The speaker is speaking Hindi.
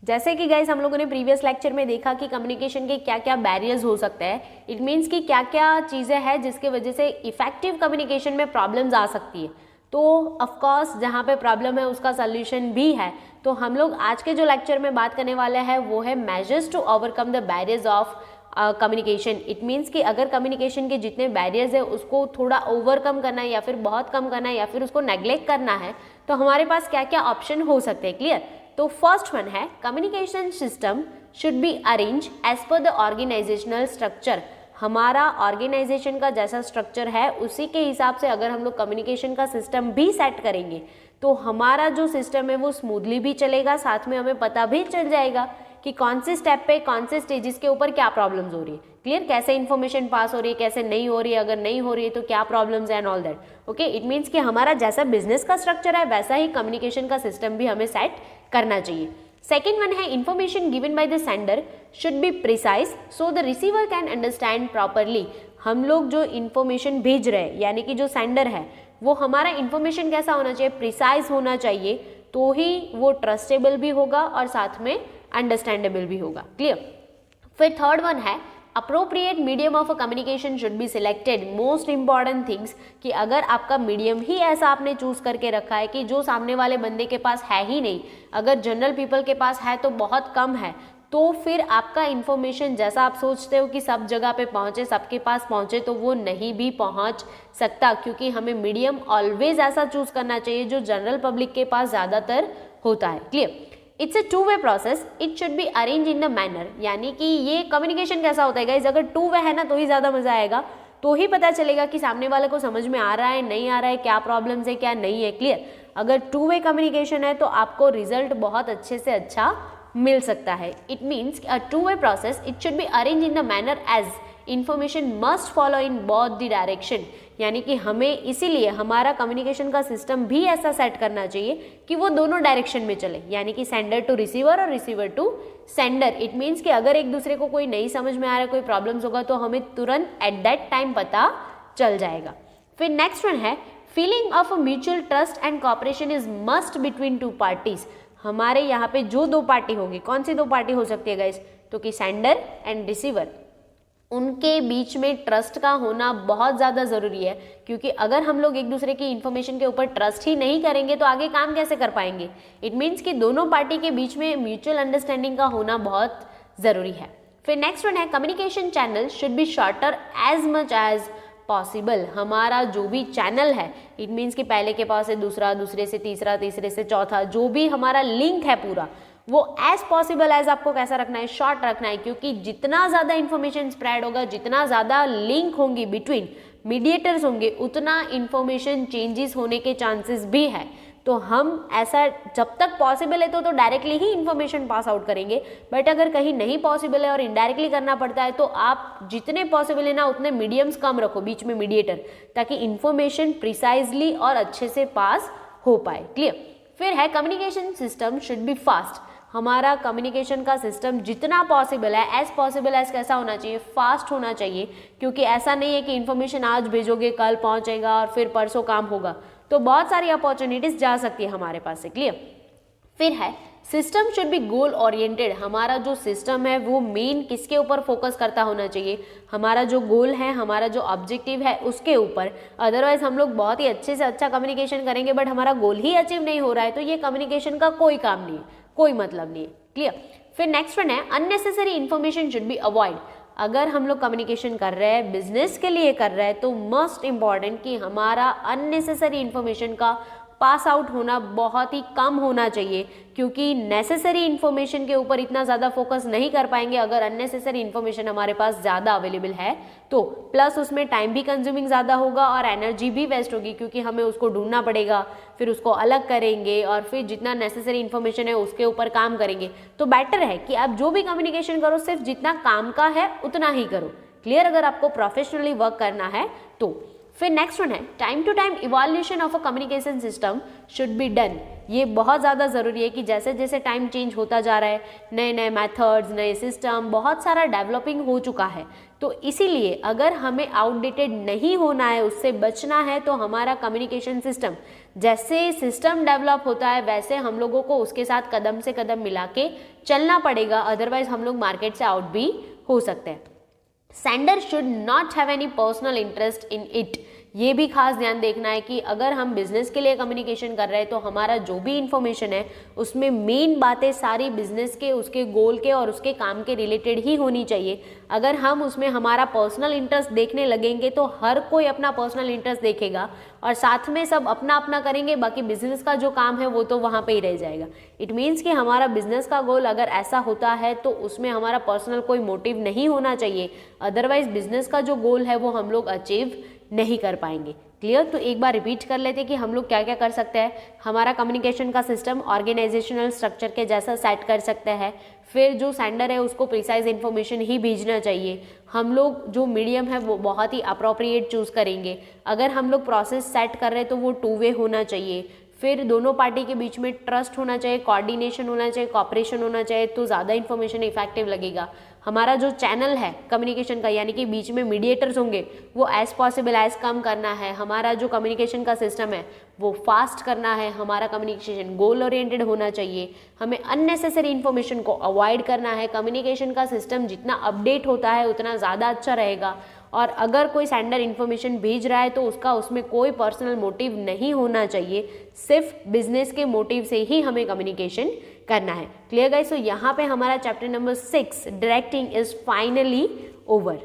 जैसे कि गाइस हम लोगों ने प्रीवियस लेक्चर में देखा कि कम्युनिकेशन के क्या क्या बैरियर्स हो सकते हैं। इट मीन्स कि क्या क्या चीज़ें हैं जिसके वजह से इफेक्टिव कम्युनिकेशन में प्रॉब्लम्स आ सकती है। तो ऑफ कोर्स जहाँ पे प्रॉब्लम है उसका सॉल्यूशन भी है। तो हम लोग आज के जो लेक्चर में बात करने वाले हैं वो है measures to overcome the barriers of communication. It means कि अगर कम्युनिकेशन के जितने बैरियर्स है उसको थोड़ा ओवरकम करना है या फिर बहुत कम करना है या फिर उसको नेग्लेक्ट करना है तो हमारे पास क्या क्या ऑप्शन हो सकते हैं। क्लियर? तो फर्स्ट वन है communication system should be arrange as per the organizational structure. हमारा ऑर्गेनाइजेशन का जैसा स्ट्रक्चर है उसी के हिसाब से अगर हम लोग कम्युनिकेशन का सिस्टम भी सेट करेंगे तो हमारा जो सिस्टम है वो स्मूथली भी चलेगा, साथ में हमें पता भी चल जाएगा कि कौन से स्टेप पे कौन से स्टेजेस के ऊपर क्या प्रॉब्लम्स हो रही है। क्लियर? कैसे इन्फॉर्मेशन पास हो रही है, कैसे नहीं हो रही है, अगर नहीं हो रही है तो क्या problems and all that. Okay, it means कि हमारा जैसा बिजनेस का स्ट्रक्चर है वैसा ही कम्युनिकेशन का सिस्टम भी हमें सेट करना चाहिए। सेकेंड वन है information given by the sender should be precise so the receiver can understand properly. हम लोग जो इन्फॉर्मेशन भेज रहे हैं यानी कि जो सेंडर है वो हमारा इन्फॉर्मेशन कैसा होना चाहिए, प्रिसाइज होना चाहिए, तो ही वो ट्रस्टेबल भी होगा और साथ में अंडरस्टैंडेबल भी होगा। क्लियर? फिर थर्ड वन है appropriate medium of a communication should be selected. Most important things कि अगर आपका मीडियम ही ऐसा आपने चूज करके रखा है कि जो सामने वाले बंदे के पास है ही नहीं, अगर जनरल पीपल के पास है तो बहुत कम है, तो फिर आपका इंफॉर्मेशन जैसा आप सोचते हो कि सब जगह पे पहुंचे, सबके पास पहुंचे, तो वो नहीं भी पहुंच सकता, क्योंकि हमें मीडियम ऑलवेज ऐसा चूज करना चाहिए जो जनरल पब्लिक के पास ज्यादातर होता है। Clear? It's a to way process, it should be arrange in the manner. यानी कि ये कम्युनिकेशन कैसा होता है गाइस, अगर टू वे है ना तो ही ज्यादा मजा आएगा, तो ही पता चलेगा कि सामने वाले को समझ में आ रहा है नहीं आ रहा है, क्या प्रॉब्लम्स है क्या नहीं है। क्लियर? अगर टू वे कम्युनिकेशन है तो आपको रिजल्ट बहुत अच्छे से अच्छा मिल सकता है। It means a two way process, it should be arrange in the manner as information must follow in both the direction. यानी कि हमें इसीलिए हमारा कम्युनिकेशन का सिस्टम भी ऐसा सेट करना चाहिए कि वो दोनों डायरेक्शन में चले, यानी कि सेंडर टू रिसीवर और receiver to sender. It means कि अगर एक दूसरे को कोई नहीं समझ में आ रहा है, कोई प्रॉब्लम्स होगा तो हमें तुरंत एट दैट टाइम पता चल जाएगा। फिर नेक्स्ट वन है feeling of a mutual trust and cooperation is must between two parties. हमारे यहाँ पे जो दो पार्टी होगी, कौन सी दो पार्टी हो सकती है गाइस, तो कि सेंडर एंड रिसीवर, उनके बीच में ट्रस्ट का होना बहुत ज़्यादा ज़रूरी है, क्योंकि अगर हम लोग एक दूसरे की इन्फॉर्मेशन के ऊपर ट्रस्ट ही नहीं करेंगे तो आगे काम कैसे कर पाएंगे। इट मीन्स कि दोनों पार्टी के बीच में म्यूचुअल अंडरस्टैंडिंग का होना बहुत ज़रूरी है। फिर नेक्स्ट वन है communication channel should be shorter as much as possible. हमारा जो भी चैनल है, इट मीन्स कि पहले के पास है दूसरा, दूसरे से तीसरा, तीसरे से चौथा, जो भी हमारा लिंक है पूरा, वो एज पॉसिबल एज आपको कैसा रखना है, शॉर्ट रखना है, क्योंकि जितना ज़्यादा इंफॉर्मेशन स्प्रेड होगा, जितना ज़्यादा लिंक होंगी बिटवीन मीडिएटर्स होंगे, उतना इंफॉर्मेशन चेंजेस होने के चांसेस भी है। तो हम ऐसा जब तक पॉसिबल है तो डायरेक्टली ही इंफॉर्मेशन पास आउट करेंगे, बट अगर कहीं नहीं पॉसिबल है और इनडायरेक्टली करना पड़ता है तो आप जितने पॉसिबल है ना उतने मीडियम्स कम रखो बीच में मीडिएटर, ताकि इंफॉर्मेशन प्रिसाइजली और अच्छे से पास हो पाए। क्लियर? फिर है communication system should B fast. हमारा कम्युनिकेशन का सिस्टम जितना पॉसिबल है, एज पॉसिबल एज कैसा होना चाहिए, फास्ट होना चाहिए, क्योंकि ऐसा नहीं है कि इन्फॉर्मेशन आज भेजोगे कल पहुंचेगा और फिर परसों काम होगा, तो बहुत सारी अपॉर्चुनिटीज जा सकती है हमारे पास से। क्लियर? फिर है system should B goal oriented. हमारा जो सिस्टम है वो मेन किसके ऊपर फोकस करता होना चाहिए, हमारा जो गोल है, हमारा जो ऑब्जेक्टिव है उसके ऊपर। अदरवाइज हम लोग बहुत ही अच्छे से अच्छा कम्युनिकेशन करेंगे बट हमारा गोल ही अचीव नहीं हो रहा है, तो ये कम्युनिकेशन का कोई काम नहीं है, कोई मतलब नहीं है। क्लियर? फिर नेक्स्ट वन है unnecessary information should be avoid. अगर हम लोग कम्युनिकेशन कर रहे हैं, बिजनेस के लिए कर रहे हैं, तो मोस्ट इंपॉर्टेंट कि हमारा अननेसेसरी इंफॉर्मेशन का पास आउट होना बहुत ही कम होना चाहिए, क्योंकि नेसेसरी इन्फॉर्मेशन के ऊपर इतना ज़्यादा फोकस नहीं कर पाएंगे अगर अननेसेसरी इन्फॉर्मेशन हमारे पास ज़्यादा अवेलेबल है तो। प्लस उसमें टाइम भी कंज्यूमिंग ज़्यादा होगा और एनर्जी भी वेस्ट होगी, क्योंकि हमें उसको ढूंढना पड़ेगा, फिर उसको अलग करेंगे और फिर जितना नेसेसरी इन्फॉर्मेशन है उसके ऊपर काम करेंगे। तो बेटर है कि आप जो भी कम्युनिकेशन करो सिर्फ जितना काम का है उतना ही करो। क्लियर? अगर आपको प्रोफेशनली वर्क करना है तो। फिर नेक्स्ट वन है time to time evaluation of a communication system should be done. ये बहुत ज़्यादा ज़रूरी है कि जैसे जैसे टाइम चेंज होता जा रहा है, नए नए मेथड्स, नए सिस्टम, बहुत सारा डेवलपिंग हो चुका है, तो इसीलिए अगर हमें आउटडेटेड नहीं होना है, उससे बचना है, तो हमारा कम्युनिकेशन सिस्टम, जैसे सिस्टम डेवलप होता है वैसे हम लोगों को उसके साथ कदम से कदम मिला के चलना पड़ेगा, अदरवाइज हम लोग मार्केट से आउट भी हो सकते हैं। Sender should not have any personal interest in it. ये भी खास ध्यान देखना है कि अगर हम बिजनेस के लिए कम्युनिकेशन कर रहे हैं तो हमारा जो भी इंफॉर्मेशन है उसमें मेन बातें सारी बिजनेस के, उसके गोल के और उसके काम के रिलेटेड ही होनी चाहिए। अगर हम उसमें हमारा पर्सनल इंटरेस्ट देखने लगेंगे तो हर कोई अपना पर्सनल इंटरेस्ट देखेगा और साथ में सब अपना अपना करेंगे, बाकी बिजनेस का जो काम है वो तो वहाँ पे ही रह जाएगा। इट मीन्स कि हमारा बिजनेस का गोल अगर ऐसा होता है तो उसमें हमारा पर्सनल कोई मोटिव नहीं होना चाहिए, अदरवाइज बिजनेस का जो गोल है वो हम लोग अचीव नहीं कर पाएंगे। क्लियर? तो एक बार रिपीट कर लेते कि हम लोग क्या क्या कर सकते हैं। हमारा कम्युनिकेशन का सिस्टम ऑर्गेनाइजेशनल स्ट्रक्चर के जैसा सेट कर सकते हैं। फिर जो सेंडर है उसको प्रिसाइज इन्फॉर्मेशन ही भेजना चाहिए। हम लोग जो मीडियम है वो बहुत ही अप्रोप्रिएट चूज़ करेंगे। अगर हम लोग प्रोसेस सेट कर रहे हैं तो वो 2 वे होना चाहिए। फिर दोनों पार्टी के बीच में ट्रस्ट होना चाहिए, कोऑर्डिनेशन होना चाहिए, कॉपरेशन होना चाहिए, तो ज़्यादा इन्फॉर्मेशन इफेक्टिव लगेगा। हमारा जो चैनल है कम्युनिकेशन का, यानी कि बीच में मीडिएटर्स होंगे, वो एज पॉसिबल एज कम करना है। हमारा जो कम्युनिकेशन का सिस्टम है वो फास्ट करना है। हमारा कम्युनिकेशन गोल ओरिएंटेड होना चाहिए। हमें अननेसेसरी इन्फॉर्मेशन को अवॉइड करना है। कम्युनिकेशन का सिस्टम जितना अपडेट होता है उतना ज़्यादा अच्छा रहेगा। और अगर कोई सेंडर इन्फॉर्मेशन भेज रहा है तो उसका उसमें कोई पर्सनल मोटिव नहीं होना चाहिए, सिर्फ बिजनेस के मोटिव से ही हमें कम्युनिकेशन करना है। Clear guys? तो यहाँ पे हमारा chapter number 6 directing is finally over.